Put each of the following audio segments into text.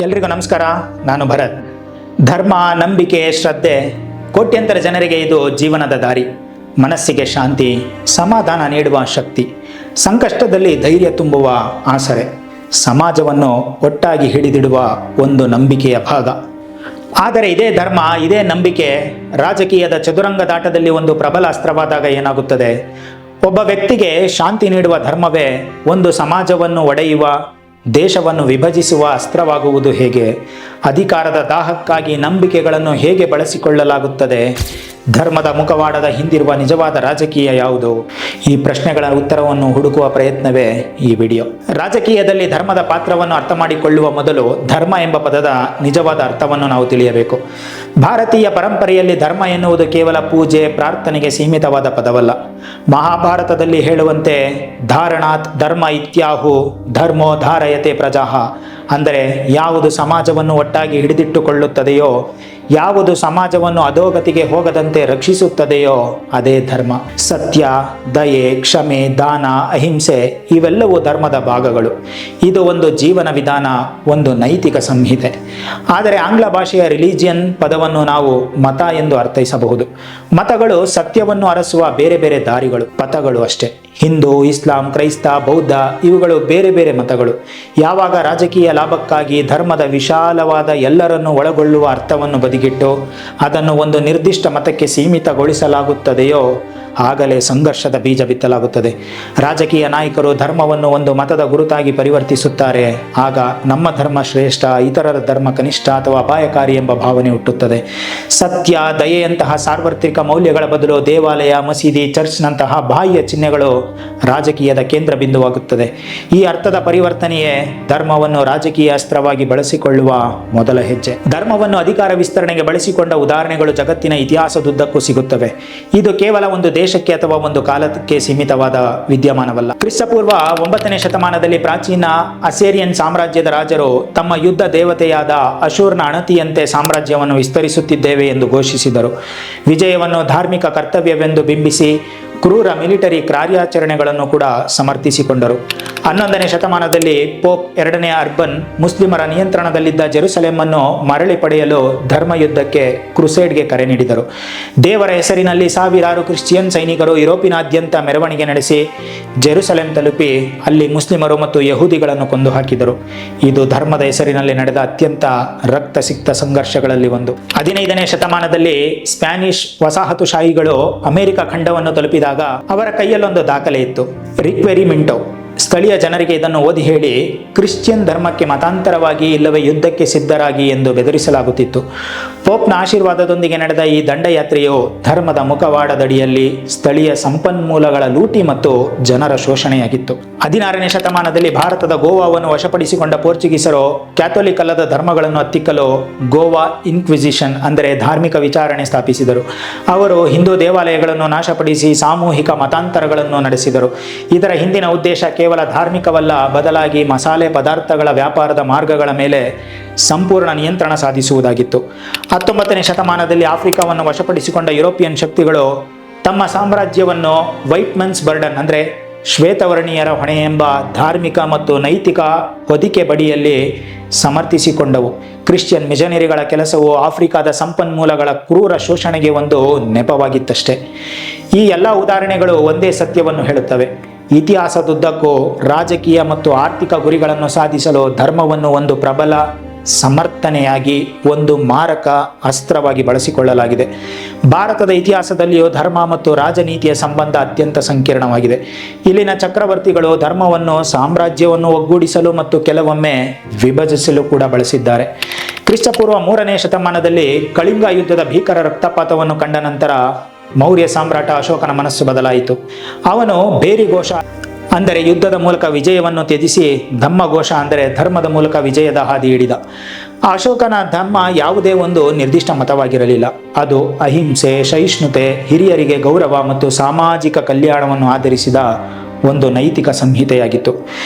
ಎಲ್ರಿಗೂ ನಮಸ್ಕಾರ. ನಾನು ಭರತ್. ಧರ್ಮ, ನಂಬಿಕೆ, ಶ್ರದ್ಧೆ ಕೋಟ್ಯಂತರ ಜನರಿಗೆ ಇದು ಜೀವನದ ದಾರಿ. ಮನಸ್ಸಿಗೆ ಶಾಂತಿ, ಸಮಾಧಾನ ನೀಡುವ ಶಕ್ತಿ, ಸಂಕಷ್ಟದಲ್ಲಿ ಧೈರ್ಯ ತುಂಬುವ ಆಸರೆ, ಸಮಾಜವನ್ನು ಒಟ್ಟಾಗಿ ಹಿಡಿದಿಡುವ ಒಂದು ನಂಬಿಕೆಯ ಭಾಗ. ಆದರೆ ಇದೇ ಧರ್ಮ, ಇದೇ ನಂಬಿಕೆ ರಾಜಕೀಯದ ಚದುರಂಗದಾಟದಲ್ಲಿ ಒಂದು ಪ್ರಬಲ ಅಸ್ತ್ರವಾದಾಗ ಏನಾಗುತ್ತದೆ? ಒಬ್ಬ ವ್ಯಕ್ತಿಗೆ ಶಾಂತಿ ನೀಡುವ ಧರ್ಮವೇ ಒಂದು ಸಮಾಜವನ್ನು ಒಡೆಯುವ, ದೇಶವನ್ನು ವಿಭಜಿಸುವ ಅಸ್ತ್ರವಾಗುವುದು ಹೇಗೆ? ಅಧಿಕಾರದ ದಾಹಕ್ಕಾಗಿ ನಂಬಿಕೆಗಳನ್ನು ಹೇಗೆ ಬಳಸಿಕೊಳ್ಳಲಾಗುತ್ತದೆ? ಧರ್ಮದ ಮುಖವಾಡದ ಹಿಂದಿರುವ ನಿಜವಾದ ರಾಜಕೀಯ ಯಾವುದು? ಈ ಪ್ರಶ್ನೆಗಳ ಉತ್ತರವನ್ನು ಹುಡುಕುವ ಪ್ರಯತ್ನವೇ ಈ ವಿಡಿಯೋ. ರಾಜಕೀಯದಲ್ಲಿ ಧರ್ಮದ ಪಾತ್ರವನ್ನು ಅರ್ಥ ಮಾಡಿಕೊಳ್ಳುವ ಮೊದಲು ಧರ್ಮ ಎಂಬ ಪದದ ನಿಜವಾದ ಅರ್ಥವನ್ನು ನಾವು ತಿಳಿಯಬೇಕು. ಭಾರತೀಯ ಪರಂಪರೆಯಲ್ಲಿ ಧರ್ಮ ಎನ್ನುವುದು ಕೇವಲ ಪೂಜೆ, ಪ್ರಾರ್ಥನೆಗೆ ಸೀಮಿತವಾದ ಪದವಲ್ಲ. ಮಹಾಭಾರತದಲ್ಲಿ ಹೇಳುವಂತೆ ಧಾರಣಾತ್ ಧರ್ಮ ಇತ್ಯಾಹು ಧರ್ಮೋ ಧಾರಯತೆ ಪ್ರಜಾಹ, ಅಂದರೆ ಯಾವುದು ಸಮಾಜವನ್ನು ಒಟ್ಟಾಗಿ ಹಿಡಿದಿಟ್ಟುಕೊಳ್ಳುತ್ತದೆಯೋ, ಯಾವುದು ಸಮಾಜವನ್ನು ಅಧೋಗತಿಗೆ ಹೋಗದಂತೆ ರಕ್ಷಿಸುತ್ತದೆಯೋ ಅದೇ ಧರ್ಮ. ಸತ್ಯ, ದಯೆ, ಕ್ಷಮೆ, ದಾನ, ಅಹಿಂಸೆ ಇವೆಲ್ಲವೂ ಧರ್ಮದ ಭಾಗಗಳು. ಇದು ಒಂದು ಜೀವನ ವಿಧಾನ, ಒಂದು ನೈತಿಕ ಸಂಹಿತೆ. ಆದರೆ ಆಂಗ್ಲ ಭಾಷೆಯ ರಿಲಿಜಿಯನ್ ಪದವನ್ನು ನಾವು ಮತ ಎಂದು ಅರ್ಥೈಸಬಹುದು. ಮತಗಳು ಸತ್ಯವನ್ನು ಅರಸುವ ಬೇರೆ ಬೇರೆ ದಾರಿಗಳು, ಪಥಗಳು ಅಷ್ಟೇ. ಹಿಂದೂ, ಇಸ್ಲಾಂ, ಕ್ರೈಸ್ತ, ಬೌದ್ಧ ಇವುಗಳು ಬೇರೆ ಬೇರೆ ಮತಗಳು. ಯಾವಾಗ ರಾಜಕೀಯ ಲಾಭಕ್ಕಾಗಿ ಧರ್ಮದ ವಿಶಾಲವಾದ ಎಲ್ಲರನ್ನು ಒಳಗೊಳ್ಳುವ ಅರ್ಥವನ್ನು ಬದಿಗಿಟ್ಟು ಅದನ್ನು ಒಂದು ನಿರ್ದಿಷ್ಟ ಮತಕ್ಕೆ ಸೀಮಿತಗೊಳಿಸಲಾಗುತ್ತದೆಯೋ ಆಗಲೇ ಸಂಘರ್ಷದ ಬೀಜ ಬಿತ್ತಲಾಗುತ್ತದೆ. ರಾಜಕೀಯ ನಾಯಕರು ಧರ್ಮವನ್ನು ಒಂದು ಮತದ ಗುರುತಾಗಿ ಪರಿವರ್ತಿಸುತ್ತಾರೆ. ಆಗ ನಮ್ಮ ಧರ್ಮ ಶ್ರೇಷ್ಠ, ಇತರರ ಧರ್ಮ ಕನಿಷ್ಠ ಅಥವಾ ಅಪಾಯಕಾರಿ ಎಂಬ ಭಾವನೆ ಹುಟ್ಟುತ್ತದೆ. ಸತ್ಯ, ದಯೆಯಂತಹ ಸಾರ್ವತ್ರಿಕ ಮೌಲ್ಯಗಳ ಬದಲು ದೇವಾಲಯ, ಮಸೀದಿ, ಚರ್ಚ್ನಂತಹ ಬಾಹ್ಯ ಚಿಹ್ನೆಗಳು ರಾಜಕೀಯದ ಕೇಂದ್ರ ಬಿಂದುವಾಗುತ್ತದೆ. ಈ ಅರ್ಥದ ಪರಿವರ್ತನೆಯೇ ಧರ್ಮವನ್ನು ರಾಜಕೀಯ ಅಸ್ತ್ರವಾಗಿ ಬಳಸಿಕೊಳ್ಳುವ ಮೊದಲ ಹೆಜ್ಜೆ. ಧರ್ಮವನ್ನು ಅಧಿಕಾರ ವಿಸ್ತರಣೆಗೆ ಬಳಸಿಕೊಂಡ ಉದಾಹರಣೆಗಳು ಜಗತ್ತಿನ ಇತಿಹಾಸದುದ್ದಕ್ಕೂ ಸಿಗುತ್ತವೆ. ಇದು ಕೇವಲ ಒಂದು ದೇಶಕ್ಕೆ ಅಥವಾ ಒಂದು ಕಾಲಕ್ಕೆ ಸೀಮಿತವಾದ ವಿದ್ಯಮಾನವಲ್ಲ. ಕ್ರಿಸ್ತಪೂರ್ವ 9ನೇ ಶತಮಾನದಲ್ಲಿ ಪ್ರಾಚೀನ ಅಸೇರಿಯನ್ ಸಾಮ್ರಾಜ್ಯದ ರಾಜರು ತಮ್ಮ ಯುದ್ಧ ದೇವತೆಯಾದ ಅಶೂರ್ನ ಅಣತಿಯಂತೆ ಸಾಮ್ರಾಜ್ಯವನ್ನು ವಿಸ್ತರಿಸುತ್ತಿದ್ದೇವೆ ಎಂದು ಘೋಷಿಸಿದರು. ವಿಜಯವನ್ನು ಧಾರ್ಮಿಕ ಕರ್ತವ್ಯವೆಂದು ಬಿಂಬಿಸಿ ಕ್ರೂರ ಮಿಲಿಟರಿ ಕಾರ್ಯಾಚರಣೆಗಳನ್ನು ಕೂಡ ಸಮರ್ಥಿಸಿಕೊಂಡರು. 11ನೇ ಶತಮಾನದಲ್ಲಿ ಪೋಪ್ 2ನೇ ಅರ್ಬನ್ ಮುಸ್ಲಿಮರ ನಿಯಂತ್ರಣದಲ್ಲಿದ್ದ ಜೆರುಸಲೆಮನ್ನು ಮರಳಿ ಪಡೆಯಲು ಧರ್ಮಯುದ್ಧಕ್ಕೆ, ಕ್ರುಸೇಡ್ಗೆ ಕರೆ ನೀಡಿದರು. ದೇವರ ಹೆಸರಿನಲ್ಲಿ ಸಾವಿರಾರು ಕ್ರಿಶ್ಚಿಯನ್ ಸೈನಿಕರು ಯುರೋಪಿನಾದ್ಯಂತ ಮೆರವಣಿಗೆ ನಡೆಸಿ ಜೆರುಸಲೆಂ ತಲುಪಿ ಅಲ್ಲಿ ಮುಸ್ಲಿಮರು ಮತ್ತು ಯಹೂದಿಗಳನ್ನು ಕೊಂದು ಹಾಕಿದರು. ಇದು ಧರ್ಮದ ಹೆಸರಿನಲ್ಲಿ ನಡೆದ ಅತ್ಯಂತ ರಕ್ತಸಿಕ್ತ ಸಂಘರ್ಷಗಳಲ್ಲಿ ಒಂದು. 15ನೇ ಶತಮಾನದಲ್ಲಿ ಸ್ಪ್ಯಾನಿಷ್ ವಸಾಹತುಶಾಹಿಗಳು ಅಮೆರಿಕ ಖಂಡವನ್ನು ತಲುಪಿದಾಗ ಅವರ ಕೈಯಲ್ಲೊಂದು ದಾಖಲೆ ಇತ್ತು, ರಿಕ್ವೆರಿಮೆಂಟೋ. ಸ್ಥಳೀಯ ಜನರಿಗೆ ಇದನ್ನು ಓದಿ ಹೇಳಿ ಕ್ರಿಶ್ಚಿಯನ್ ಧರ್ಮಕ್ಕೆ ಮತಾಂತರವಾಗಿ ಇಲ್ಲವೇ ಯುದ್ಧಕ್ಕೆ ಸಿದ್ಧರಾಗಿ ಎಂದು ಬೆದರಿಸಲಾಗುತ್ತಿತ್ತು. ಪೋಪ್ನ ಆಶೀರ್ವಾದದೊಂದಿಗೆ ನಡೆದ ಈ ದಂಡಯಾತ್ರೆಯು ಧರ್ಮದ ಮುಖವಾಡದಡಿಯಲ್ಲಿ ಸ್ಥಳೀಯ ಸಂಪನ್ಮೂಲಗಳ ಲೂಟಿ ಮತ್ತು ಜನರ ಶೋಷಣೆಯಾಗಿತ್ತು. 16ನೇ ಶತಮಾನದಲ್ಲಿ ಭಾರತದ ಗೋವಾವನ್ನು ವಶಪಡಿಸಿಕೊಂಡ ಪೋರ್ಚುಗೀಸರು ಕ್ಯಾಥೋಲಿಕ್ ಅಲ್ಲದ ಧರ್ಮಗಳನ್ನು ಹತ್ತಿಕ್ಕಲು ಗೋವಾ ಇನ್ಕ್ವಿಸಿಷನ್ ಅಂದರೆ ಧಾರ್ಮಿಕ ವಿಚಾರಣೆ ಸ್ಥಾಪಿಸಿದರು. ಅವರು ಹಿಂದೂ ದೇವಾಲಯಗಳನ್ನು ನಾಶಪಡಿಸಿ ಸಾಮೂಹಿಕ ಮತಾಂತರಗಳನ್ನು ನಡೆಸಿದರು. ಇದರ ಹಿಂದಿನ ಉದ್ದೇಶ ಕೇವಲ ಧಾರ್ಮಿಕವಲ್ಲ, ಬದಲಾಗಿ ಮಸಾಲೆ ಪದಾರ್ಥಗಳ ವ್ಯಾಪಾರದ ಮಾರ್ಗಗಳ ಮೇಲೆ ಸಂಪೂರ್ಣ ನಿಯಂತ್ರಣ ಸಾಧಿಸುವುದಾಗಿತ್ತು. 19ನೇ ಶತಮಾನದಲ್ಲಿ ಆಫ್ರಿಕಾವನ್ನು ವಶಪಡಿಸಿಕೊಂಡ ಯುರೋಪಿಯನ್ ಶಕ್ತಿಗಳು ತಮ್ಮ ಸಾಮ್ರಾಜ್ಯವನ್ನು ವೈಟ್ ಮೆನ್ಸ್ ಬರ್ಡನ್ ಅಂದರೆ ಶ್ವೇತವರ್ಣೀಯರ ಹೊಣೆ ಎಂಬ ಧಾರ್ಮಿಕ ಮತ್ತು ನೈತಿಕ ಹೊದಿಕೆ ಬಡಿಯಲ್ಲಿ ಸಮರ್ಥಿಸಿಕೊಂಡವು. ಕ್ರಿಶ್ಚಿಯನ್ ಮಿಷನರಿಗಳ ಕೆಲಸವು ಆಫ್ರಿಕಾದ ಸಂಪನ್ಮೂಲಗಳ ಕ್ರೂರ ಶೋಷಣೆಗೆ ಒಂದು ನೆಪವಾಗಿತ್ತಷ್ಟೇ. ಈ ಎಲ್ಲ ಉದಾಹರಣೆಗಳು ಒಂದೇ ಸತ್ಯವನ್ನು ಹೇಳುತ್ತವೆ. ಇತಿಹಾಸದುದ್ದಕ್ಕೂ ರಾಜಕೀಯ ಮತ್ತು ಆರ್ಥಿಕ ಗುರಿಗಳನ್ನು ಸಾಧಿಸಲು ಧರ್ಮವನ್ನು ಒಂದು ಪ್ರಬಲ ಸಮರ್ಥನೆಯಾಗಿ, ಒಂದು ಮಾರಕ ಅಸ್ತ್ರವಾಗಿ ಬಳಸಿಕೊಳ್ಳಲಾಗಿದೆ. ಭಾರತದ ಇತಿಹಾಸದಲ್ಲಿಯೂ ಧರ್ಮ ಮತ್ತು ರಾಜನೀತಿಯ ಸಂಬಂಧ ಅತ್ಯಂತ ಸಂಕೀರ್ಣವಾಗಿದೆ. ಇಲ್ಲಿನ ಚಕ್ರವರ್ತಿಗಳು ಧರ್ಮವನ್ನು ಸಾಮ್ರಾಜ್ಯವನ್ನು ಒಗ್ಗೂಡಿಸಲು ಮತ್ತು ಕೆಲವೊಮ್ಮೆ ವಿಭಜಿಸಲು ಕೂಡ ಬಳಸಿದ್ದಾರೆ. ಕ್ರಿಸ್ತಪೂರ್ವ 3ನೇ ಶತಮಾನದಲ್ಲಿ ಕಳಿಂಗ ಯುದ್ಧದ ಭೀಕರ ರಕ್ತಪಾತವನ್ನು ಕಂಡ ನಂತರ ಮೌರ್ಯ ಸಾಮ್ರಾಟ ಅಶೋಕನ ಮನಸ್ಸು ಬದಲಾಯಿತು. ಅವನು ಭೇರಿಘೋಷ ಅಂದರೆ ಯುದ್ಧದ ಮೂಲಕ ವಿಜಯವನ್ನು ತ್ಯಜಿಸಿ ಧಮ್ಮಘೋಷ ಅಂದರೆ ಧರ್ಮದ ಮೂಲಕ ವಿಜಯದ ಹಾದಿ ಹಿಡಿದ. ಅಶೋಕನ ಧರ್ಮ ಯಾವುದೇ ಒಂದು ನಿರ್ದಿಷ್ಟ ಮತವಾಗಿರಲಿಲ್ಲ. ಅದು ಅಹಿಂಸೆ, ಸಹಿಷ್ಣುತೆ, ಹಿರಿಯರಿಗೆ ಗೌರವ ಮತ್ತು ಸಾಮಾಜಿಕ ಕಲ್ಯಾಣವನ್ನು ಆಧರಿಸಿದ ಒಂದು ನೈತಿಕ ಸಂಹಿತೆಯಾಗಿತ್ತು.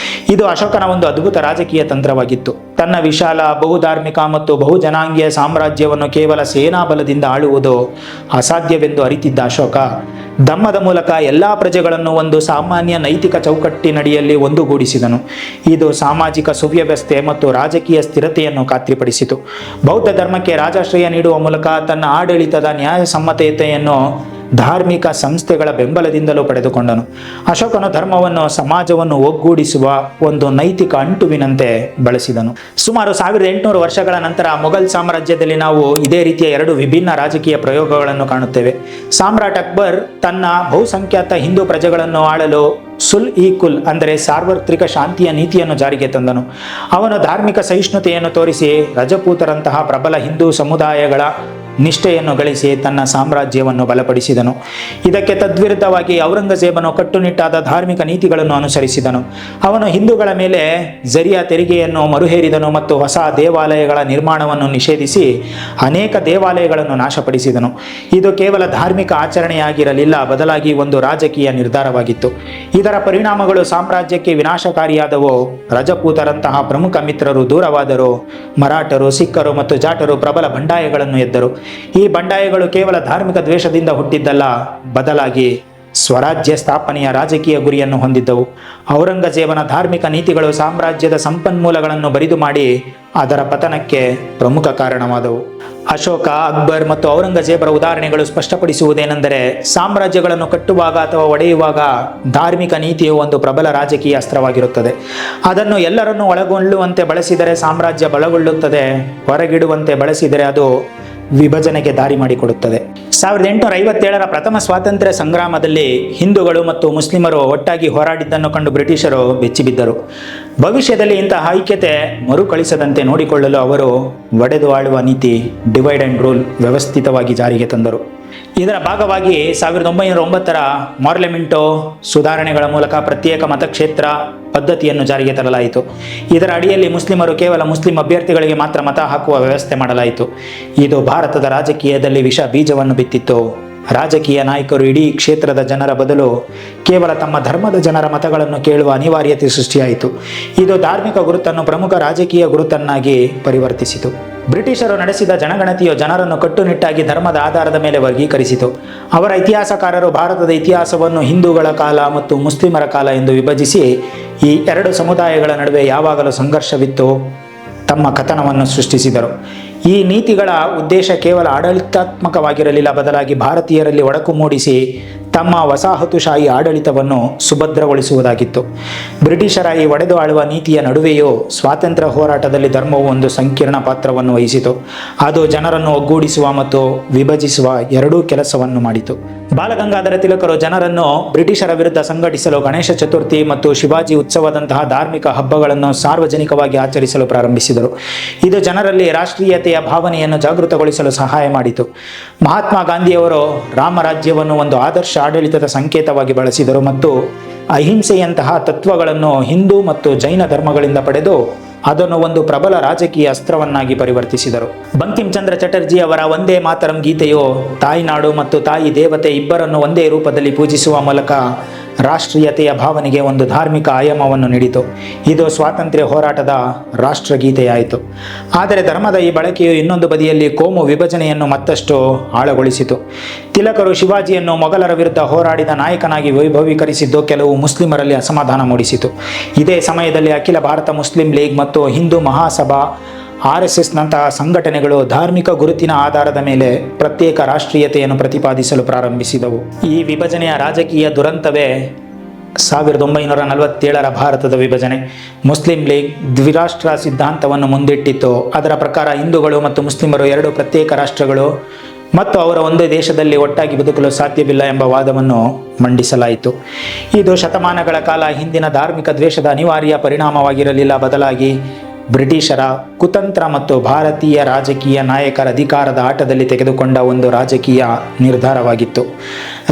ಇದು ಅಶೋಕನ ಒಂದು ಅದ್ಭುತ ರಾಜಕೀಯ ತಂತ್ರವಾಗಿತ್ತು. ತನ್ನ ವಿಶಾಲ ಬಹುಧಾರ್ಮಿಕ ಮತ್ತು ಬಹುಜನಾಂಗೀಯ ಸಾಮ್ರಾಜ್ಯವನ್ನು ಕೇವಲ ಸೇನಾಬಲದಿಂದ ಆಳುವುದು ಅಸಾಧ್ಯವೆಂದು ಅರಿತಿದ್ದ ಅಶೋಕ ಧಮ್ಮದ ಮೂಲಕ ಎಲ್ಲ ಪ್ರಜೆಗಳನ್ನು ಒಂದು ಸಾಮಾನ್ಯ ನೈತಿಕ ಚೌಕಟ್ಟಿನಡಿಯಲ್ಲಿ ಒಂದುಗೂಡಿಸಿದನು. ಇದು ಸಾಮಾಜಿಕ ಸುವ್ಯವಸ್ಥೆ ಮತ್ತು ರಾಜಕೀಯ ಸ್ಥಿರತೆಯನ್ನು ಖಾತ್ರಿಪಡಿಸಿತು. ಬೌದ್ಧ ಧರ್ಮಕ್ಕೆ ರಾಜಾಶ್ರಯ ನೀಡುವ ಮೂಲಕ ತನ್ನ ಆಡಳಿತದ ನ್ಯಾಯಸಮ್ಮತತೆಯನ್ನು ಧಾರ್ಮಿಕ ಸಂಸ್ಥೆಗಳ ಬೆಂಬಲದಿಂದಲೂ ಪಡೆದುಕೊಂಡನು. ಅಶೋಕನು ಧರ್ಮವನ್ನು ಸಮಾಜವನ್ನು ಒಗ್ಗೂಡಿಸುವ ಒಂದು ನೈತಿಕ ಅಂಟುವಿನಂತೆ ಬಳಸಿದನು. ಸುಮಾರು 1800 ವರ್ಷಗಳ ನಂತರ ಮೊಘಲ್ ಸಾಮ್ರಾಜ್ಯದಲ್ಲಿ ನಾವು ಇದೇ ರೀತಿಯ 2 ವಿಭಿನ್ನ ರಾಜಕೀಯ ಪ್ರಯೋಗಗಳನ್ನು ಕಾಣುತ್ತೇವೆ. ಸಾಮ್ರಾಟ್ ಅಕ್ಬರ್ ತನ್ನ ಬಹುಸಂಖ್ಯಾತ ಹಿಂದೂ ಪ್ರಜೆಗಳನ್ನು ಆಳಲು ಸುಲ್-ಇ-ಕುಲ್ ಅಂದರೆ ಸಾರ್ವತ್ರಿಕ ಶಾಂತಿಯ ನೀತಿಯನ್ನು ಜಾರಿಗೆ ತಂದನು. ಅವನು ಧಾರ್ಮಿಕ ಸಹಿಷ್ಣುತೆಯನ್ನು ತೋರಿಸಿ ರಜಪೂತರಂತಹ ಪ್ರಬಲ ಹಿಂದೂ ಸಮುದಾಯಗಳ ನಿಷ್ಠೆಯನ್ನು ಗಳಿಸಿ ತನ್ನ ಸಾಮ್ರಾಜ್ಯವನ್ನು ಬಲಪಡಿಸಿದನು. ಇದಕ್ಕೆ ತದ್ವಿರುದ್ಧವಾಗಿ ಔರಂಗಜೇಬನು ಕಟ್ಟುನಿಟ್ಟಾದ ಧಾರ್ಮಿಕ ನೀತಿಗಳನ್ನು ಅನುಸರಿಸಿದನು. ಅವನು ಹಿಂದೂಗಳ ಮೇಲೆ ಝರಿಯಾ ತೆರಿಗೆಯನ್ನು ಮರುಹೇರಿದನು ಮತ್ತು ಹೊಸ ದೇವಾಲಯಗಳ ನಿರ್ಮಾಣವನ್ನು ನಿಷೇಧಿಸಿ ಅನೇಕ ದೇವಾಲಯಗಳನ್ನು ನಾಶಪಡಿಸಿದನು. ಇದು ಕೇವಲ ಧಾರ್ಮಿಕ ಆಚರಣೆಯಾಗಿರಲಿಲ್ಲ, ಬದಲಾಗಿ ಒಂದು ರಾಜಕೀಯ ನಿರ್ಧಾರವಾಗಿತ್ತು. ಇದರ ಪರಿಣಾಮಗಳು ಸಾಮ್ರಾಜ್ಯಕ್ಕೆ ವಿನಾಶಕಾರಿಯಾದವು. ರಜಪೂತರಂತಹ ಪ್ರಮುಖ ಮಿತ್ರರು ದೂರವಾದರು. ಮರಾಠರು, ಸಿಖ್ಖರು ಮತ್ತು ಜಾಟರು ಪ್ರಬಲ ಬಂಡಾಯಗಳನ್ನು ಎದ್ದರು. ಈ ಬಂಡಾಯಗಳು ಕೇವಲ ಧಾರ್ಮಿಕ ದ್ವೇಷದಿಂದ ಹುಟ್ಟಿದ್ದಲ್ಲ, ಬದಲಾಗಿ ಸ್ವರಾಜ್ಯ ಸ್ಥಾಪನೆಯ ರಾಜಕೀಯ ಗುರಿಯನ್ನು ಹೊಂದಿದ್ದವು. ಔರಂಗಜೇಬನ ಧಾರ್ಮಿಕ ನೀತಿಗಳು ಸಾಮ್ರಾಜ್ಯದ ಸಂಪನ್ಮೂಲಗಳನ್ನು ಬರಿದು ಮಾಡಿ ಅದರ ಪತನಕ್ಕೆ ಪ್ರಮುಖ ಕಾರಣವಾದವು. ಅಶೋಕ, ಅಕ್ಬರ್ ಮತ್ತು ಔರಂಗಜೇಬರ ಉದಾಹರಣೆಗಳು ಸ್ಪಷ್ಟಪಡಿಸುವುದೇನೆಂದರೆ, ಸಾಮ್ರಾಜ್ಯಗಳನ್ನು ಕಟ್ಟುವಾಗ ಅಥವಾ ಒಡೆಯುವಾಗ ಧಾರ್ಮಿಕ ನೀತಿಯು ಒಂದು ಪ್ರಬಲ ರಾಜಕೀಯ ಅಸ್ತ್ರವಾಗಿರುತ್ತದೆ. ಅದನ್ನು ಎಲ್ಲರನ್ನೂ ಒಳಗೊಳ್ಳುವಂತೆ ಬಳಸಿದರೆ ಸಾಮ್ರಾಜ್ಯ ಬಲಗೊಳ್ಳುತ್ತದೆ, ಹೊರಗಿಡುವಂತೆ ಬಳಸಿದರೆ ಅದು ವಿಭಜನೆಗೆ ದಾರಿ ಮಾಡಿಕೊಡುತ್ತದೆ. 1857ರ ಪ್ರಥಮ ಸ್ವಾತಂತ್ರ್ಯ ಸಂಗ್ರಾಮದಲ್ಲಿ ಹಿಂದೂಗಳು ಮತ್ತು ಮುಸ್ಲಿಮರು ಒಟ್ಟಾಗಿ ಹೋರಾಡಿದ್ದನ್ನು ಕಂಡು ಬ್ರಿಟಿಷರು ಬೆಚ್ಚಿಬಿದ್ದರು. ಭವಿಷ್ಯದಲ್ಲಿ ಇಂತಹ ಐಕ್ಯತೆ ಮರುಕಳಿಸದಂತೆ ನೋಡಿಕೊಳ್ಳಲು ಅವರು ಒಡೆದು ಆಳುವ ನೀತಿ ಡಿವೈಡ್ ಆ್ಯಂಡ್ ರೂಲ್ ವ್ಯವಸ್ಥಿತವಾಗಿ ಜಾರಿಗೆ ತಂದರು. ಇದರ ಭಾಗವಾಗಿ 1909ರ ಮಾರ್ಲೆಮೆಂಟೋ ಸುಧಾರಣೆಗಳ ಮೂಲಕ ಪ್ರತ್ಯೇಕ ಮತಕ್ಷೇತ್ರ ಪದ್ಧತಿಯನ್ನು ಜಾರಿಗೆ ತರಲಾಯಿತು. ಇದರ ಅಡಿಯಲ್ಲಿ ಮುಸ್ಲಿಮರು ಕೇವಲ ಮುಸ್ಲಿಂ ಅಭ್ಯರ್ಥಿಗಳಿಗೆ ಮಾತ್ರ ಮತ ಹಾಕುವ ವ್ಯವಸ್ಥೆ ಮಾಡಲಾಯಿತು. ಇದು ಭಾರತದ ರಾಜಕೀಯದಲ್ಲಿ ವಿಷ ಬೀಜವನ್ನು ಬಿತ್ತಿತ್ತು. ರಾಜಕೀಯ ನಾಯಕರು ಇಡೀ ಕ್ಷೇತ್ರದ ಜನರ ಬದಲು ಕೇವಲ ತಮ್ಮ ಧರ್ಮದ ಜನರ ಮತಗಳನ್ನು ಕೇಳುವ ಅನಿವಾರ್ಯತೆ ಸೃಷ್ಟಿಯಾಯಿತು. ಇದು ಧಾರ್ಮಿಕ ಗುರುತನ್ನು ಪ್ರಮುಖ ರಾಜಕೀಯ ಗುರುತನ್ನಾಗಿ ಪರಿವರ್ತಿಸಿತು. ಬ್ರಿಟಿಷರು ನಡೆಸಿದ ಜನಗಣತಿಯು ಜನರನ್ನು ಕಟ್ಟುನಿಟ್ಟಾಗಿ ಧರ್ಮದ ಆಧಾರದ ಮೇಲೆ ವರ್ಗೀಕರಿಸಿತು. ಅವರ ಇತಿಹಾಸಕಾರರು ಭಾರತದ ಇತಿಹಾಸವನ್ನು ಹಿಂದೂಗಳ ಕಾಲ ಮತ್ತು ಮುಸ್ಲಿಮರ ಕಾಲ ಎಂದು ವಿಭಜಿಸಿ ಈ 2 ಸಮುದಾಯಗಳ ನಡುವೆ ಯಾವಾಗಲೂ ಸಂಘರ್ಷವಿತ್ತು ತಮ್ಮ ಕಥನವನ್ನು ಸೃಷ್ಟಿಸಿದರು. ಈ ನೀತಿಗಳ ಉದ್ದೇಶ ಕೇವಲ ಆಡಳಿತಾತ್ಮಕವಾಗಿರಲಿಲ್ಲ, ಬದಲಾಗಿ ಭಾರತೀಯರಲ್ಲಿ ಒಡಕು ಮೂಡಿಸಿ ತಮ್ಮ ವಸಾಹತುಶಾಹಿ ಆಡಳಿತವನ್ನು ಸುಭದ್ರಗೊಳಿಸುವುದಾಗಿತ್ತು. ಬ್ರಿಟಿಷರ ಈ ಒಡೆದು ಆಳುವ ನೀತಿಯ ನಡುವೆಯೂ ಸ್ವಾತಂತ್ರ್ಯ ಹೋರಾಟದಲ್ಲಿ ಧರ್ಮವು ಒಂದು ಸಂಕೀರ್ಣ ಪಾತ್ರವನ್ನು ವಹಿಸಿತು. ಅದು ಜನರನ್ನು ಒಗ್ಗೂಡಿಸುವ ಮತ್ತು ವಿಭಜಿಸುವ ಎರಡೂ ಕೆಲಸವನ್ನು ಮಾಡಿತು. ಬಾಲಗಂಗಾಧರ ತಿಲಕರು ಜನರನ್ನು ಬ್ರಿಟಿಷರ ವಿರುದ್ಧ ಸಂಘಟಿಸಲು ಗಣೇಶ ಚತುರ್ಥಿ ಮತ್ತು ಶಿವಾಜಿ ಉತ್ಸವದಂತಹ ಧಾರ್ಮಿಕ ಹಬ್ಬಗಳನ್ನು ಸಾರ್ವಜನಿಕವಾಗಿ ಆಚರಿಸಲು ಪ್ರಾರಂಭಿಸಿದರು. ಇದು ಜನರಲ್ಲಿ ರಾಷ್ಟ್ರೀಯತೆಯ ಭಾವನೆಯನ್ನು ಜಾಗೃತಗೊಳಿಸಲು ಸಹಾಯ ಮಾಡಿತು. ಮಹಾತ್ಮ ಗಾಂಧಿಯವರು ರಾಮರಾಜ್ಯವನ್ನು ಒಂದು ಆದರ್ಶ ಆಡಳಿತದ ಸಂಕೇತವಾಗಿ ಬಳಸಿದರು ಮತ್ತು ಅಹಿಂಸೆಯಂತಹ ತತ್ವಗಳನ್ನು ಹಿಂದೂ ಮತ್ತು ಜೈನ ಧರ್ಮಗಳಿಂದ ಪಡೆದು ಅದನ್ನು ಒಂದು ಪ್ರಬಲ ರಾಜಕೀಯ ಅಸ್ತ್ರವನ್ನಾಗಿ ಪರಿವರ್ತಿಸಿದರು. ಬಂಕಿಂ ಚಂದ್ರ ಚಟರ್ಜಿ ಅವರ ಒಂದೇ ಮಾತರಂ ಗೀತೆಯು ತಾಯಿನಾಡು ಮತ್ತು ತಾಯಿ ದೇವತೆ ಇಬ್ಬರನ್ನು ಒಂದೇ ರೂಪದಲ್ಲಿ ಪೂಜಿಸುವ ಮೂಲಕ ರಾಷ್ಟ್ರೀಯತೆಯ ಭಾವನೆಗೆ ಒಂದು ಧಾರ್ಮಿಕ ಆಯಾಮವನ್ನು ನೀಡಿತು. ಇದು ಸ್ವಾತಂತ್ರ್ಯ ಹೋರಾಟದ ರಾಷ್ಟ್ರಗೀತೆಯಾಯಿತು. ಆದರೆ ಧರ್ಮದ ಈ ಬಳಕೆಯು ಇನ್ನೊಂದು ಬದಿಯಲ್ಲಿ ಕೋಮು ವಿಭಜನೆಯನ್ನು ಮತ್ತಷ್ಟು ಆಳಗೊಳಿಸಿತು. ತಿಲಕರು ಶಿವಾಜಿಯನ್ನು ಮೊಘಲರ ವಿರುದ್ಧ ಹೋರಾಡಿದ ನಾಯಕನಾಗಿ ವೈಭವೀಕರಿಸಿದ್ದು ಕೆಲವು ಮುಸ್ಲಿಮರಲ್ಲಿ ಅಸಮಾಧಾನ ಮೂಡಿಸಿತು. ಇದೇ ಸಮಯದಲ್ಲಿ ಅಖಿಲ ಭಾರತ ಮುಸ್ಲಿಂ ಲೀಗ್ ಮತ್ತು ಹಿಂದೂ ಮಹಾಸಭಾ RSSನಂತಹ ಸಂಘಟನೆಗಳು ಧಾರ್ಮಿಕ ಗುರುತಿನ ಆಧಾರದ ಮೇಲೆ ಪ್ರತ್ಯೇಕ ರಾಷ್ಟ್ರೀಯತೆಯನ್ನು ಪ್ರತಿಪಾದಿಸಲು ಪ್ರಾರಂಭಿಸಿದವು. ಈ ವಿಭಜನೆಯ ರಾಜಕೀಯ ದುರಂತವೇ 1947ರ ಭಾರತದ ವಿಭಜನೆ. ಮುಸ್ಲಿಂ ಲೀಗ್ ದ್ವಿರಾಷ್ಟ್ರ ಸಿದ್ಧಾಂತವನ್ನು ಮುಂದಿಟ್ಟಿತ್ತು. ಅದರ ಪ್ರಕಾರ ಹಿಂದೂಗಳು ಮತ್ತು ಮುಸ್ಲಿಮರು 2 ಪ್ರತ್ಯೇಕ ರಾಷ್ಟ್ರಗಳು ಮತ್ತು ಅವರ ಒಂದೇ ದೇಶದಲ್ಲಿ ಒಟ್ಟಾಗಿ ಬದುಕಲು ಸಾಧ್ಯವಿಲ್ಲ ಎಂಬ ವಾದವನ್ನು ಮಂಡಿಸಲಾಯಿತು. ಇದು ಶತಮಾನಗಳ ಕಾಲ ಹಿಂದಿನ ಧಾರ್ಮಿಕ ದ್ವೇಷದ ಅನಿವಾರ್ಯ ಪರಿಣಾಮವಾಗಿರಲಿಲ್ಲ, ಬದಲಾಗಿ ಬ್ರಿಟಿಷರ ಕುತಂತ್ರ ಮತ್ತು ಭಾರತೀಯ ರಾಜಕೀಯ ನಾಯಕರ ಅಧಿಕಾರದ ಆಟದಲ್ಲಿ ತೆಗೆದುಕೊಂಡ ಒಂದು ರಾಜಕೀಯ ನಿರ್ಧಾರವಾಗಿತ್ತು.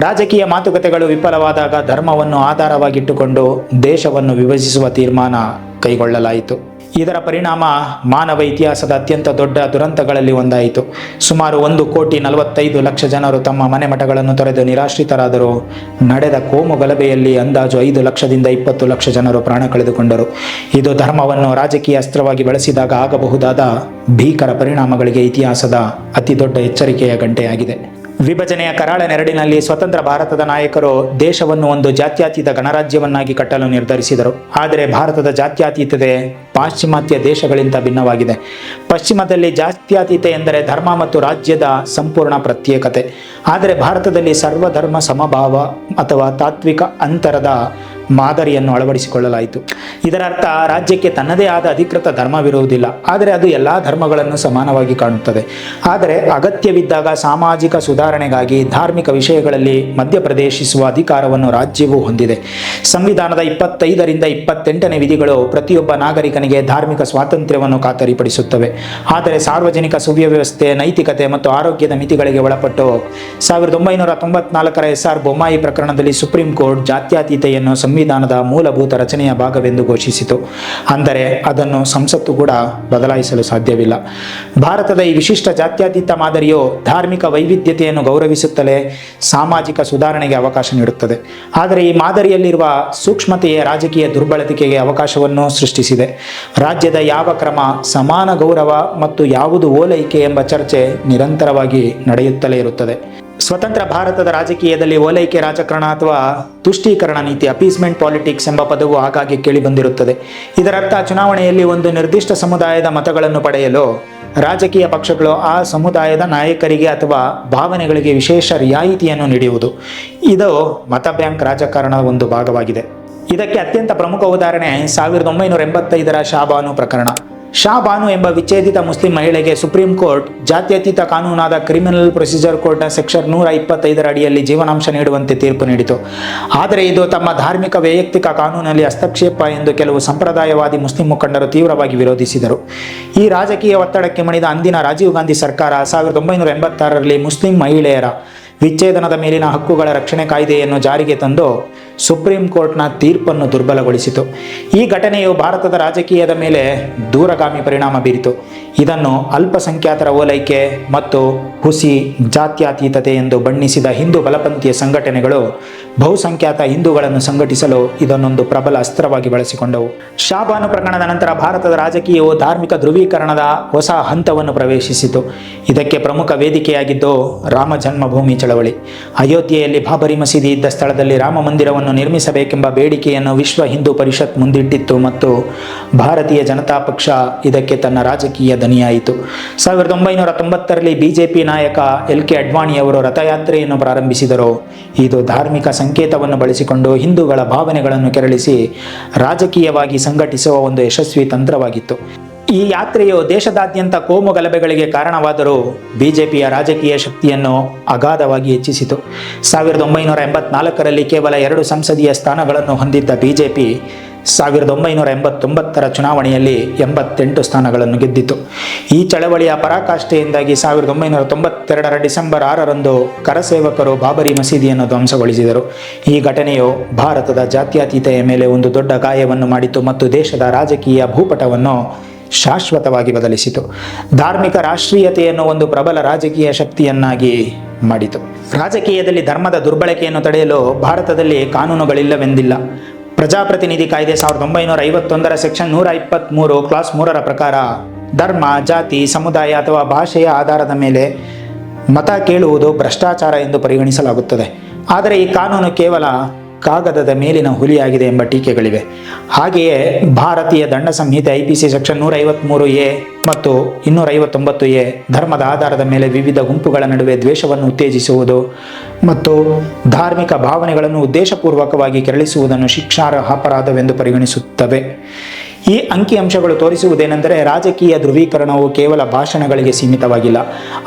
ರಾಜಕೀಯ ಮಾತುಕತೆಗಳು ವಿಫಲವಾದಾಗ ಧರ್ಮವನ್ನು ಆಧಾರವಾಗಿಟ್ಟುಕೊಂಡು ದೇಶವನ್ನು ವಿಭಜಿಸುವ ತೀರ್ಮಾನ ಕೈಗೊಳ್ಳಲಾಯಿತು. ಇದರ ಪರಿಣಾಮ ಮಾನವ ಇತಿಹಾಸದ ಅತ್ಯಂತ ದೊಡ್ಡ ದುರಂತಗಳಲ್ಲಿ ಒಂದಾಯಿತು. ಸುಮಾರು 1,45,00,000 ಜನರು ತಮ್ಮ ಮನೆಮಠಗಳನ್ನು ತೊರೆದು ನಿರಾಶ್ರಿತರಾದರು. ನಡೆದ ಕೋಮು ಗಲಭೆಯಲ್ಲಿ ಅಂದಾಜು 5 ಲಕ್ಷದಿಂದ 20 ಲಕ್ಷ ಜನರು ಪ್ರಾಣ ಕಳೆದುಕೊಂಡರು. ಇದು ಧರ್ಮವನ್ನು ರಾಜಕೀಯ ಅಸ್ತ್ರವಾಗಿ ಬಳಸಿದಾಗ ಆಗಬಹುದಾದ ಭೀಕರ ಪರಿಣಾಮಗಳಿಗೆ ಇತಿಹಾಸದ ಅತಿ ದೊಡ್ಡ ಎಚ್ಚರಿಕೆಯ ಗಂಟೆಯಾಗಿದೆ. ವಿಭಜನೆಯ ಕರಾಳ ನೆರಳಿನಲ್ಲಿ ಸ್ವತಂತ್ರ ಭಾರತದ ನಾಯಕರು ದೇಶವನ್ನು ಒಂದು ಜಾತ್ಯತೀತ ಗಣರಾಜ್ಯವನ್ನಾಗಿ ಕಟ್ಟಲು ನಿರ್ಧರಿಸಿದರು. ಆದರೆ ಭಾರತದ ಜಾತ್ಯತೀತತೆ ಪಾಶ್ಚಿಮಾತ್ಯ ದೇಶಗಳಿಂದ ಭಿನ್ನವಾಗಿದೆ. ಪಶ್ಚಿಮದಲ್ಲಿ ಜಾತ್ಯತೀತ ಎಂದರೆ ಧರ್ಮ ಮತ್ತು ರಾಜ್ಯದ ಸಂಪೂರ್ಣ ಪ್ರತ್ಯೇಕತೆ. ಆದರೆ ಭಾರತದಲ್ಲಿ ಸರ್ವಧರ್ಮ ಸಮಭಾವ ಅಥವಾ ತಾತ್ವಿಕ ಅಂತರದ ಮಾದರಿಯನ್ನು ಅಳವಡಿಸಿಕೊಳ್ಳಲಾಯಿತು. ಇದರರ್ಥ ರಾಜ್ಯಕ್ಕೆ ತನ್ನದೇ ಆದ ಅಧಿಕೃತ ಧರ್ಮವಿರುವುದಿಲ್ಲ, ಆದರೆ ಅದು ಎಲ್ಲ ಧರ್ಮಗಳನ್ನು ಸಮಾನವಾಗಿ ಕಾಣುತ್ತದೆ. ಆದರೆ ಅಗತ್ಯವಿದ್ದಾಗ ಸಾಮಾಜಿಕ ಸುಧಾರಣೆಗಾಗಿ ಧಾರ್ಮಿಕ ವಿಷಯಗಳಲ್ಲಿ ಮಧ್ಯಪ್ರವೇಶಿಸುವ ಅಧಿಕಾರವನ್ನು ರಾಜ್ಯವು ಹೊಂದಿದೆ. ಸಂವಿಧಾನದ 25ರಿಂದ 28ನೇ ವಿಧಿಗಳು ಪ್ರತಿಯೊಬ್ಬ ನಾಗರಿಕನಿಗೆ ಧಾರ್ಮಿಕ ಸ್ವಾತಂತ್ರ್ಯವನ್ನು ಖಾತರಿಪಡಿಸುತ್ತವೆ. ಆದರೆ ಸಾರ್ವಜನಿಕ ಸುವ್ಯವಸ್ಥೆ, ನೈತಿಕತೆ ಮತ್ತು ಆರೋಗ್ಯದ ಮಿತಿಗಳಿಗೆ ಒಳಪಟ್ಟು 1994ರ SR ಬೊಮ್ಮಾಯಿ ಪ್ರಕರಣದಲ್ಲಿ ಸುಪ್ರೀಂ ಕೋರ್ಟ್ ಜಾತ್ಯತೀತೆಯನ್ನು ಸಂವಿಧಾನದ ಮೂಲಭೂತ ರಚನೆಯ ಭಾಗವೆಂದು ಘೋಷಿಸಿತು. ಅಂದರೆ ಅದನ್ನು ಸಂಸತ್ತು ಕೂಡ ಬದಲಾಯಿಸಲು ಸಾಧ್ಯವಿಲ್ಲ. ಭಾರತದ ಈ ವಿಶಿಷ್ಟ ಜಾತ್ಯತೀತ ಮಾದರಿಯು ಧಾರ್ಮಿಕ ವೈವಿಧ್ಯತೆಯನ್ನು ಗೌರವಿಸುತ್ತಲೇ ಸಾಮಾಜಿಕ ಸುಧಾರಣೆಗೆ ಅವಕಾಶ ನೀಡುತ್ತದೆ. ಆದರೆ ಈ ಮಾದರಿಯಲ್ಲಿರುವ ಸೂಕ್ಷ್ಮತೆಯೇ ರಾಜಕೀಯ ದುರ್ಬಳಕೆಗೆ ಅವಕಾಶವನ್ನು ಸೃಷ್ಟಿಸಿದೆ. ರಾಜ್ಯದ ಯಾವ ಕ್ರಮ, ಸಮಾನ ಗೌರವ ಮತ್ತು ಯಾವುದು ಓಲೈಕೆ ಎಂಬ ಚರ್ಚೆ ನಿರಂತರವಾಗಿ ನಡೆಯುತ್ತಲೇ ಇರುತ್ತದೆ. ಸ್ವತಂತ್ರ ಭಾರತದ ರಾಜಕೀಯದಲ್ಲಿ ಓಲೈಕೆ ರಾಜಕಾರಣ ಅಥವಾ ತುಷ್ಟೀಕರಣ ನೀತಿ, ಅಪೀಸ್ಮೆಂಟ್ ಪಾಲಿಟಿಕ್ಸ್ ಎಂಬ ಪದವು ಆಗಾಗ್ಗೆ ಕೇಳಿಬಂದಿರುತ್ತದೆ. ಇದರರ್ಥ ಚುನಾವಣೆಯಲ್ಲಿ ಒಂದು ನಿರ್ದಿಷ್ಟ ಸಮುದಾಯದ ಮತಗಳನ್ನು ಪಡೆಯಲು ರಾಜಕೀಯ ಪಕ್ಷಗಳು ಆ ಸಮುದಾಯದ ನಾಯಕರಿಗೆ ಅಥವಾ ಭಾವನೆಗಳಿಗೆ ವಿಶೇಷ ರಿಯಾಯಿತಿಯನ್ನು ನೀಡುವುದು. ಇದು ಮತ ಬ್ಯಾಂಕ್ ರಾಜಕಾರಣದ ಒಂದು ಭಾಗವಾಗಿದೆ. ಇದಕ್ಕೆ ಅತ್ಯಂತ ಪ್ರಮುಖ ಉದಾಹರಣೆ 1985ರ ಶಾಬಾನು ಪ್ರಕರಣ. ಶಾಬಾನು ಎಂಬ ವಿಚ್ಛೇದಿತ ಮುಸ್ಲಿಂ ಮಹಿಳೆಗೆ ಸುಪ್ರೀಂ ಕೋರ್ಟ್ ಜಾತ್ಯತೀತ ಕಾನೂನಾದ ಕ್ರಿಮಿನಲ್ ಪ್ರೊಸೀಜರ್ ಕೋಡ್ನ ಸೆಕ್ಷನ್ 125ರ ಅಡಿಯಲ್ಲಿ ಜೀವನಾಂಶ ನೀಡುವಂತೆ ತೀರ್ಪು ನೀಡಿತು. ಆದರೆ ಇದು ತಮ್ಮ ಧಾರ್ಮಿಕ ವೈಯಕ್ತಿಕ ಕಾನೂನಲ್ಲಿ ಹಸ್ತಕ್ಷೇಪ ಎಂದು ಕೆಲವು ಸಂಪ್ರದಾಯವಾದಿ ಮುಸ್ಲಿಂ ಮುಖಂಡರು ತೀವ್ರವಾಗಿ ವಿರೋಧಿಸಿದರು. ಈ ರಾಜಕೀಯ ಒತ್ತಡಕ್ಕೆ ಮಣಿದ ಅಂದಿನ ರಾಜೀವ್ ಗಾಂಧಿ ಸರ್ಕಾರ 1986ರಲ್ಲಿ ಮುಸ್ಲಿಂ ಮಹಿಳೆಯರ ವಿಚ್ಛೇದನದ ಮೇಲಿನ ಹಕ್ಕುಗಳ ರಕ್ಷಣೆ ಕಾಯ್ದೆಯನ್ನು ಜಾರಿಗೆ ತಂದು ಸುಪ್ರೀಂ ಕೋರ್ಟ್ನ ತೀರ್ಪನ್ನು ದುರ್ಬಲಗೊಳಿಸಿತು. ಈ ಘಟನೆಯು ಭಾರತದ ರಾಜಕೀಯದ ಮೇಲೆ ದೂರಗಾಮಿ ಪರಿಣಾಮ ಬೀರಿತು. ಇದನ್ನು ಅಲ್ಪಸಂಖ್ಯಾತರ ಓಲೈಕೆ ಮತ್ತು ಹುಸಿ ಜಾತ್ಯತೀತತೆ ಎಂದು ಬಣ್ಣಿಸಿದ ಹಿಂದೂ ಬಲಪಂಥೀಯ ಸಂಘಟನೆಗಳು ಬಹುಸಂಖ್ಯಾತ ಹಿಂದೂಗಳನ್ನು ಸಂಘಟಿಸಲು ಇದನ್ನೊಂದು ಪ್ರಬಲ ಅಸ್ತ್ರವಾಗಿ ಬಳಸಿಕೊಂಡವು. ಶಾಬಾನು ಪ್ರಕರಣದ ನಂತರ ಭಾರತದ ರಾಜಕೀಯವು ಧಾರ್ಮಿಕ ಧ್ರುವೀಕರಣದ ಹೊಸ ಹಂತವನ್ನು ಪ್ರವೇಶಿಸಿತು. ಇದಕ್ಕೆ ಪ್ರಮುಖ ವೇದಿಕೆಯಾಗಿದ್ದು ರಾಮ ಜನ್ಮಭೂಮಿ ಚಳವಳಿ. ಅಯೋಧ್ಯೆಯಲ್ಲಿ ಬಾಬರಿ ಮಸೀದಿ ಇದ್ದ ಸ್ಥಳದಲ್ಲಿ ರಾಮ ಮಂದಿರವನ್ನು ನಿರ್ಮಿಸಬೇಕೆಂಬ ಬೇಡಿಕೆಯನ್ನು ವಿಶ್ವ ಹಿಂದೂ ಪರಿಷತ್ ಮುಂದಿಟ್ಟಿತ್ತು ಮತ್ತು ಭಾರತೀಯ ಜನತಾ ಪಕ್ಷ ಇದಕ್ಕೆ ತನ್ನ ರಾಜಕೀಯ ದನಿಯಾಯಿತು. 1990ರಲ್ಲಿ ಬಿಜೆಪಿ ನಾಯಕ LK ಅಡ್ವಾಣಿಯವರು ರಥಯಾತ್ರೆಯನ್ನು ಪ್ರಾರಂಭಿಸಿದರು. ಇದು ಧಾರ್ಮಿಕ ಸಂಕೇತವನ್ನು ಬಳಸಿಕೊಂಡು ಹಿಂದೂಗಳ ಭಾವನೆಗಳನ್ನು ಕೆರಳಿಸಿ ರಾಜಕೀಯವಾಗಿ ಸಂಘಟಿಸುವ ಒಂದು ಯಶಸ್ವಿ ತಂತ್ರವಾಗಿತ್ತು. ಈ ಯಾತ್ರೆಯು ದೇಶದಾದ್ಯಂತ ಕೋಮು ಗಲಭೆಗಳಿಗೆ ಕಾರಣವಾದರೂ ಬಿಜೆಪಿಯ ರಾಜಕೀಯ ಶಕ್ತಿಯನ್ನು ಅಗಾಧವಾಗಿ ಹೆಚ್ಚಿಸಿತು. 1984ರಲ್ಲಿ ಕೇವಲ 2 ಸಂಸದೀಯ ಸ್ಥಾನಗಳನ್ನು ಹೊಂದಿದ್ದ ಬಿಜೆಪಿ 1989ರ ಚುನಾವಣೆಯಲ್ಲಿ 88 ಸ್ಥಾನಗಳನ್ನು ಗೆದ್ದಿತು. ಈ ಚಳವಳಿಯ ಪರಾಕಾಷ್ಠೆಯಿಂದಾಗಿ 1992ರ ಡಿಸೆಂಬರ್ 6ರಂದು ಕರಸೇವಕರು ಬಾಬರಿ ಮಸೀದಿಯನ್ನು ಧ್ವಂಸಗೊಳಿಸಿದರು. ಈ ಘಟನೆಯು ಭಾರತದ ಜಾತ್ಯತೀತೆಯ ಮೇಲೆ ಒಂದು ದೊಡ್ಡ ಗಾಯವನ್ನು ಮಾಡಿತು ಮತ್ತು ದೇಶದ ರಾಜಕೀಯ ಭೂಪಟವನ್ನು ಶಾಶ್ವತವಾಗಿ ಬದಲಿಸಿತು. ಧಾರ್ಮಿಕ ರಾಷ್ಟ್ರೀಯತೆಯನ್ನು ಒಂದು ಪ್ರಬಲ ರಾಜಕೀಯ ಶಕ್ತಿಯನ್ನಾಗಿ ಮಾಡಿತು. ರಾಜಕೀಯದಲ್ಲಿ ಧರ್ಮದ ದುರ್ಬಳಕೆಯನ್ನು ತಡೆಯಲು ಭಾರತದಲ್ಲಿ ಕಾನೂನುಗಳಿಲ್ಲವೆಂದಿಲ್ಲ. ಪ್ರಜಾಪ್ರತಿನಿಧಿ ಕಾಯ್ದೆ 1951ರ ಸೆಕ್ಷನ್ 123 ಕ್ಲಾಸ್ 3ರ ಪ್ರಕಾರ ಧರ್ಮ, ಜಾತಿ, ಸಮುದಾಯ ಅಥವಾ ಭಾಷೆಯ ಆಧಾರದ ಮೇಲೆ ಮತ ಕೇಳುವುದು ಭ್ರಷ್ಟಾಚಾರ ಎಂದು ಪರಿಗಣಿಸಲಾಗುತ್ತದೆ. ಆದರೆ ಈ ಕಾನೂನು ಕೇವಲ ಕಾಗದದ ಮೇಲಿನ ಹುಲಿಯಾಗಿದೆ ಎಂಬ ಟೀಕೆಗಳಿವೆ. ಹಾಗೆಯೇ ಭಾರತೀಯ ದಂಡ ಸಂಹಿತೆ IPC ಸೆಕ್ಷನ್ 153A ಮತ್ತು 259A ಧರ್ಮದ ಆಧಾರದ ಮೇಲೆ ವಿವಿಧ ಗುಂಪುಗಳ ನಡುವೆ ದ್ವೇಷವನ್ನು ಉತ್ತೇಜಿಸುವುದು ಮತ್ತು ಧಾರ್ಮಿಕ ಭಾವನೆಗಳನ್ನು ಉದ್ದೇಶಪೂರ್ವಕವಾಗಿ ಕೆರಳಿಸುವುದನ್ನು ಶಿಕ್ಷಾರ್ಹ ಅಪರಾಧವೆಂದು ಪರಿಗಣಿಸುತ್ತವೆ. ಈ ಅಂಕಿಅಂಶಗಳು ತೋರಿಸುವುದೇನೆಂದರೆ ರಾಜಕೀಯ ಧ್ರುವೀಕರಣವು ಕೇವಲ ಭಾಷಣಗಳಿಗೆ ಸೀಮಿತವಾಗಿಲ್ಲ,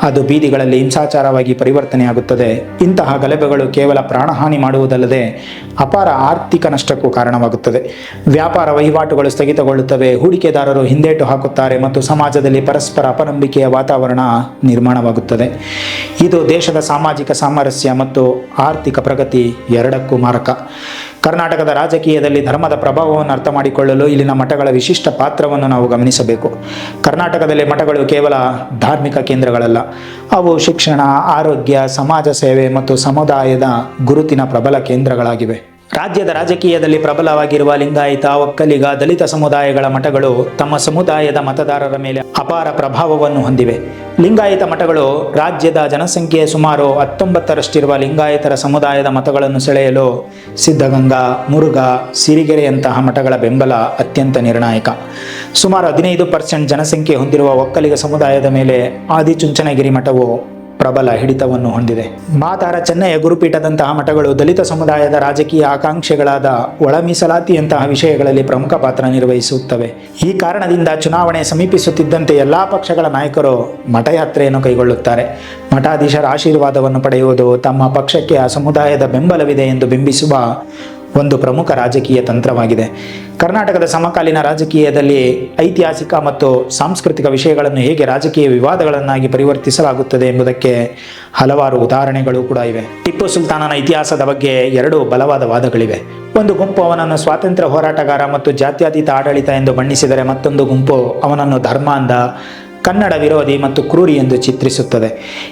ಅದು ಬೀದಿಗಳಲ್ಲಿ ಹಿಂಸಾಚಾರವಾಗಿ ಪರಿವರ್ತನೆಯಾಗುತ್ತದೆ. ಇಂತಹ ಗಲಭೆಗಳು ಕೇವಲ ಪ್ರಾಣಹಾನಿ ಮಾಡುವುದಲ್ಲದೆ ಅಪಾರ ಆರ್ಥಿಕ ನಷ್ಟಕ್ಕೂ ಕಾರಣವಾಗುತ್ತದೆ. ವ್ಯಾಪಾರ ವಹಿವಾಟುಗಳು ಸ್ಥಗಿತಗೊಳ್ಳುತ್ತವೆ, ಹೂಡಿಕೆದಾರರು ಹಿಂದೇಟು ಹಾಕುತ್ತಾರೆ ಮತ್ತು ಸಮಾಜದಲ್ಲಿ ಪರಸ್ಪರ ಅಪನಂಬಿಕೆಯ ವಾತಾವರಣ ನಿರ್ಮಾಣವಾಗುತ್ತದೆ. ಇದು ದೇಶದ ಸಾಮಾಜಿಕ ಸಾಮರಸ್ಯ ಮತ್ತು ಆರ್ಥಿಕ ಪ್ರಗತಿ ಎರಡಕ್ಕೂ ಮಾರಕ. ಕರ್ನಾಟಕದ ರಾಜಕೀಯದಲ್ಲಿ ಧರ್ಮದ ಪ್ರಭಾವವನ್ನು ಅರ್ಥ ಮಾಡಿಕೊಳ್ಳಲು ಇಲ್ಲಿನ ಮಠಗಳ ವಿಶಿಷ್ಟ ಪಾತ್ರವನ್ನು ನಾವು ಗಮನಿಸಬೇಕು. ಕರ್ನಾಟಕದಲ್ಲಿ ಮಠಗಳು ಕೇವಲ ಧಾರ್ಮಿಕ ಕೇಂದ್ರಗಳಲ್ಲ, ಅವು ಶಿಕ್ಷಣ, ಆರೋಗ್ಯ, ಸಮಾಜ ಸೇವೆ ಮತ್ತು ಸಮುದಾಯದ ಗುರುತಿನ ಪ್ರಬಲ ಕೇಂದ್ರಗಳಾಗಿವೆ. ರಾಜ್ಯದ ರಾಜಕೀಯದಲ್ಲಿ ಪ್ರಬಲವಾಗಿರುವ ಲಿಂಗಾಯತ, ಒಕ್ಕಲಿಗ, ದಲಿತ ಸಮುದಾಯಗಳ ಮಠಗಳು ತಮ್ಮ ಸಮುದಾಯದ ಮತದಾರರ ಮೇಲೆ ಅಪಾರ ಪ್ರಭಾವವನ್ನು ಹೊಂದಿವೆ. ಲಿಂಗಾಯತ ಮಠಗಳು ರಾಜ್ಯದ ಜನಸಂಖ್ಯೆಯ ಸುಮಾರು 19ರಷ್ಟಿರುವ ಲಿಂಗಾಯತರ ಸಮುದಾಯದ ಮತಗಳನ್ನು ಸೆಳೆಯಲು ಸಿದ್ಧಗಂಗಾ, ಮುರುಘಾ, ಸಿರಿಗೆರೆಯಂತಹ ಮಠಗಳ ಬೆಂಬಲ ಅತ್ಯಂತ ನಿರ್ಣಾಯಕ. ಸುಮಾರು 15% ಜನಸಂಖ್ಯೆ ಹೊಂದಿರುವ ಒಕ್ಕಲಿಗ ಸಮುದಾಯದ ಮೇಲೆ ಆದಿಚುಂಚನಗಿರಿ ಮಠವು ಪ್ರಬಲ ಹಿಡಿತವನ್ನು ಹೊಂದಿದೆ. ಮಾದಾರ ಚೆನ್ನಯ್ಯ ಗುರುಪೀಠದಂತಹ ಮಠಗಳು ದಲಿತ ಸಮುದಾಯದ ರಾಜಕೀಯ ಆಕಾಂಕ್ಷೆಗಳಾದ ಒಳ ಮೀಸಲಾತಿಯಂತಹ ವಿಷಯಗಳಲ್ಲಿ ಪ್ರಮುಖ ಪಾತ್ರ ನಿರ್ವಹಿಸುತ್ತವೆ. ಈ ಕಾರಣದಿಂದ ಚುನಾವಣೆ ಸಮೀಪಿಸುತ್ತಿದ್ದಂತೆ ಎಲ್ಲಾ ಪಕ್ಷಗಳ ನಾಯಕರು ಮಠಯಾತ್ರೆಯನ್ನು ಕೈಗೊಳ್ಳುತ್ತಾರೆ. ಮಠಾಧೀಶರ ಆಶೀರ್ವಾದವನ್ನು ಪಡೆಯುವುದು ತಮ್ಮ ಪಕ್ಷಕ್ಕೆ ಆ ಸಮುದಾಯದ ಬೆಂಬಲವಿದೆ ಎಂದು ಬಿಂಬಿಸುವ ಒಂದು ಪ್ರಮುಖ ರಾಜಕೀಯ ತಂತ್ರವಾಗಿದೆ. ಕರ್ನಾಟಕದ ಸಮಕಾಲೀನ ರಾಜಕೀಯದಲ್ಲಿ ಐತಿಹಾಸಿಕ ಮತ್ತು ಸಾಂಸ್ಕೃತಿಕ ವಿಷಯಗಳನ್ನು ಹೇಗೆ ರಾಜಕೀಯ ವಿವಾದಗಳನ್ನಾಗಿ ಪರಿವರ್ತಿಸಲಾಗುತ್ತದೆ ಎಂಬುದಕ್ಕೆ ಹಲವಾರು ಉದಾಹರಣೆಗಳು ಕೂಡ ಇವೆ. ಟಿಪ್ಪು ಸುಲ್ತಾನನ ಇತಿಹಾಸದ ಬಗ್ಗೆ 2 ಬಲವಾದ ವಾದಗಳಿವೆ. ಒಂದು ಗುಂಪು ಅವನನ್ನು ಸ್ವಾತಂತ್ರ್ಯ ಹೋರಾಟಗಾರ ಮತ್ತು ಜಾತ್ಯತೀತ ಆಡಳಿತ ಎಂದು ಬಣ್ಣಿಸಿದರೆ, ಮತ್ತೊಂದು ಗುಂಪು ಅವನನ್ನು ಧರ್ಮಾಂಧ, ಕನ್ನಡ ವಿರೋಧಿ ಮತ್ತು ಕ್ರೂರಿ ಎಂದು ಚಿತ್ರಿಸುತ್ತದೆ.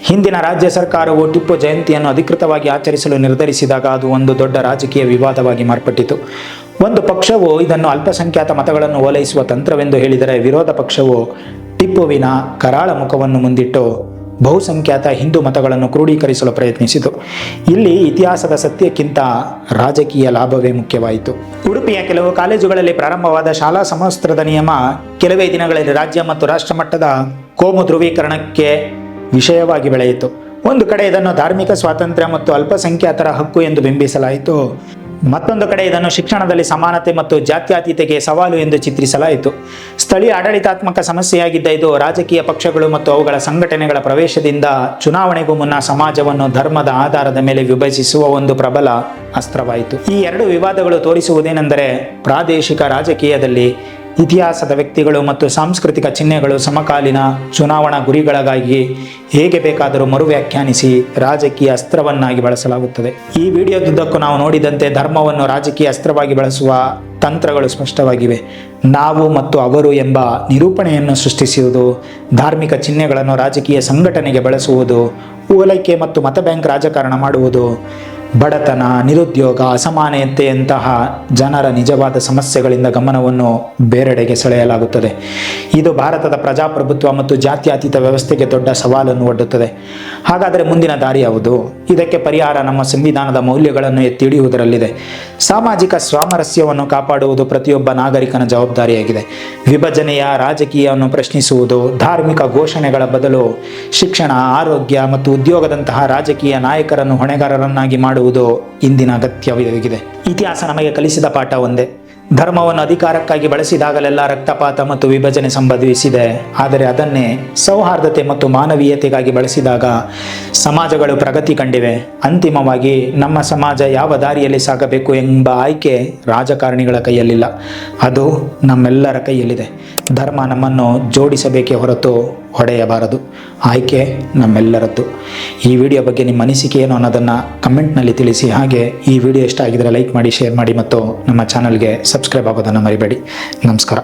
ಹಿಂದಿನ ರಾಜ್ಯ ಸರ್ಕಾರವು ಟಿಪ್ಪು ಜಯಂತಿಯನ್ನು ಅಧಿಕೃತವಾಗಿ ಆಚರಿಸಲು ನಿರ್ಧರಿಸಿದಾಗ ಅದು ಒಂದು ದೊಡ್ಡ ರಾಜಕೀಯ ವಿವಾದವಾಗಿ ಮಾರ್ಪಟ್ಟಿತು. ಒಂದು ಪಕ್ಷವು ಇದನ್ನು ಅಲ್ಪಸಂಖ್ಯಾತ ಮತಗಳನ್ನು ಓಲೈಸುವ ತಂತ್ರವೆಂದು ಹೇಳಿದರೆ, ವಿರೋಧ ಪಕ್ಷವು ಟಿಪ್ಪುವಿನ ಕರಾಳ ಮುಖವನ್ನು ಮುಂದಿಟ್ಟು ಬಹುಸಂಖ್ಯಾತ ಹಿಂದೂ ಮತಗಳನ್ನು ಕ್ರೋಢೀಕರಿಸಲು ಪ್ರಯತ್ನಿಸಿತು. ಇಲ್ಲಿ ಇತಿಹಾಸದ ಸತ್ಯಕ್ಕಿಂತ ರಾಜಕೀಯ ಲಾಭವೇ ಮುಖ್ಯವಾಯಿತು. ಉಡುಪಿಯ ಕೆಲವು ಕಾಲೇಜುಗಳಲ್ಲಿ ಪ್ರಾರಂಭವಾದ ಶಾಲಾ ಸಮವಸ್ತ್ರದ ನಿಯಮ ಕೆಲವೇ ದಿನಗಳಲ್ಲಿ ರಾಜ್ಯ ಮತ್ತು ರಾಷ್ಟ್ರ ಮಟ್ಟದ ಕೋಮು ಧ್ರುವೀಕರಣಕ್ಕೆ ವಿಷಯವಾಗಿ ಬೆಳೆಯಿತು. ಒಂದು ಕಡೆ ಇದನ್ನು ಧಾರ್ಮಿಕ ಸ್ವಾತಂತ್ರ್ಯ ಮತ್ತು ಅಲ್ಪಸಂಖ್ಯಾತರ ಹಕ್ಕು ಎಂದು ಬಿಂಬಿಸಲಾಯಿತು. ಮತ್ತೊಂದು ಕಡೆ ಇದನ್ನು ಶಿಕ್ಷಣದಲ್ಲಿ ಸಮಾನತೆ ಮತ್ತು ಜಾತ್ಯತೀತತೆಗೆ ಸವಾಲು ಎಂದು ಚಿತ್ರಿಸಲಾಯಿತು. ಸ್ಥಳೀಯ ಆಡಳಿತಾತ್ಮಕ ಸಮಸ್ಯೆಯಾಗಿದ್ದ ಇದು ರಾಜಕೀಯ ಪಕ್ಷಗಳು ಮತ್ತು ಅವುಗಳ ಸಂಘಟನೆಗಳ ಪ್ರವೇಶದಿಂದ ಚುನಾವಣೆಗೂ ಮುನ್ನ ಸಮಾಜವನ್ನು ಧರ್ಮದ ಆಧಾರದ ಮೇಲೆ ವಿಭಜಿಸುವ ಒಂದು ಪ್ರಬಲ ಅಸ್ತ್ರವಾಯಿತು. ಈ 2 ವಿವಾದಗಳು ತೋರಿಸುವುದೇನೆಂದರೆ, ಪ್ರಾದೇಶಿಕ ರಾಜಕೀಯದಲ್ಲಿ ಇತಿಹಾಸದ ವ್ಯಕ್ತಿಗಳು ಮತ್ತು ಸಾಂಸ್ಕೃತಿಕ ಚಿಹ್ನೆಗಳು ಸಮಕಾಲೀನ ಚುನಾವಣಾ ಗುರಿಗಳಿಗಾಗಿ ಹೇಗೆ ಬೇಕಾದರೂ ಮರುವ್ಯಾಖ್ಯಾನಿಸಿ ರಾಜಕೀಯ ಅಸ್ತ್ರವನ್ನಾಗಿ ಬಳಸಲಾಗುತ್ತದೆ. ಈ ವಿಡಿಯೋದುದ್ದಕ್ಕೂ ನಾವು ನೋಡಿದಂತೆ ಧರ್ಮವನ್ನು ರಾಜಕೀಯ ಅಸ್ತ್ರವಾಗಿ ಬಳಸುವ ತಂತ್ರಗಳು ಸ್ಪಷ್ಟವಾಗಿವೆ. ನಾವು ಮತ್ತು ಅವರು ಎಂಬ ನಿರೂಪಣೆಯನ್ನು ಸೃಷ್ಟಿಸುವುದು, ಧಾರ್ಮಿಕ ಚಿಹ್ನೆಗಳನ್ನು ರಾಜಕೀಯ ಸಂಘಟನೆಗೆ ಬಳಸುವುದು, ಓಲೈಕೆ ಮತ್ತು ಮತ ಬ್ಯಾಂಕ್ ರಾಜಕಾರಣ ಮಾಡುವುದು, ಬಡತನ, ನಿರುದ್ಯೋಗ, ಅಸಮಾನತೆಯಂತಹ ಜನರ ನಿಜವಾದ ಸಮಸ್ಯೆಗಳಿಂದ ಗಮನವನ್ನು ಬೇರೆಡೆಗೆ ಸೆಳೆಯಲಾಗುತ್ತದೆ. ಇದು ಭಾರತದ ಪ್ರಜಾಪ್ರಭುತ್ವ ಮತ್ತು ಜಾತ್ಯತೀತ ವ್ಯವಸ್ಥೆಗೆ ದೊಡ್ಡ ಸವಾಲನ್ನು ಒಡ್ಡುತ್ತದೆ. ಹಾಗಾದರೆ ಮುಂದಿನ ದಾರಿ ಯಾವುದು? ಇದಕ್ಕೆ ಪರಿಹಾರ ನಮ್ಮ ಸಂವಿಧಾನದ ಮೌಲ್ಯಗಳನ್ನು ಎತ್ತಿ ಹಿಡಿಯುವುದರಲ್ಲಿದೆ. ಸಾಮಾಜಿಕ ಸಾಮರಸ್ಯವನ್ನು ಕಾಪಾಡುವುದು ಪ್ರತಿಯೊಬ್ಬ ನಾಗರಿಕನ ಜವಾಬ್ದಾರಿಯಾಗಿದೆ. ವಿಭಜನೆಯ ರಾಜಕೀಯವನ್ನು ಪ್ರಶ್ನಿಸುವುದು, ಧಾರ್ಮಿಕ ಘೋಷಣೆಗಳ ಬದಲು ಶಿಕ್ಷಣ, ಆರೋಗ್ಯ ಮತ್ತು ಉದ್ಯೋಗದಂತಹ ರಾಜಕೀಯ ನಾಯಕರನ್ನು ಹೊಣೆಗಾರರನ್ನಾಗಿ ಮಾಡುವುದು ಇಂದಿನ ಅಗತ್ಯವಾಗಿದೆ. ಇತಿಹಾಸ ನಮಗೆ ಕಲಿಸಿದ ಪಾಠ ಒಂದೇ: ಧರ್ಮವನ್ನು ಅಧಿಕಾರಕ್ಕಾಗಿ ಬಳಸಿದಾಗಲೆಲ್ಲ ರಕ್ತಪಾತ ಮತ್ತು ವಿಭಜನೆ ಸಂಭವಿಸಿದೆ. ಆದರೆ ಅದನ್ನೇ ಸೌಹಾರ್ದತೆ ಮತ್ತು ಮಾನವೀಯತೆಗಾಗಿ ಬಳಸಿದಾಗ ಸಮಾಜಗಳು ಪ್ರಗತಿ ಕಂಡಿವೆ. ಅಂತಿಮವಾಗಿ ನಮ್ಮ ಸಮಾಜ ಯಾವ ದಾರಿಯಲ್ಲಿ ಸಾಗಬೇಕು ಎಂಬ ಆಯ್ಕೆ ರಾಜಕಾರಣಿಗಳ ಕೈಯಲ್ಲಿಲ್ಲ, ಅದು ನಮ್ಮೆಲ್ಲರ ಕೈಯಲ್ಲಿದೆ. ಧರ್ಮ ನಮ್ಮನ್ನು ಜೋಡಿಸಬೇಕೇ ಹೊರತು ಹೊಡೆಯಬಾರದು. ಆಯ್ಕೆ ನಮ್ಮೆಲ್ಲರದ್ದು. ಈ ವಿಡಿಯೋ ಬಗ್ಗೆ ನಿಮ್ಮ ಅನಿಸಿಕೆ ಏನು ಅನ್ನೋದನ್ನು ಕಮೆಂಟ್ನಲ್ಲಿ ತಿಳಿಸಿ. ಹಾಗೆ ಈ ವಿಡಿಯೋ ಇಷ್ಟ ಆಗಿದರೆ ಲೈಕ್ ಮಾಡಿ, ಶೇರ್ ಮಾಡಿ ಮತ್ತು ನಮ್ಮ ಚಾನಲ್ಗೆ ಸಬ್ಸ್ಕ್ರೈಬ್ ಆಗೋದನ್ನು ಮರಿಬೇಡಿ. ನಮಸ್ಕಾರ.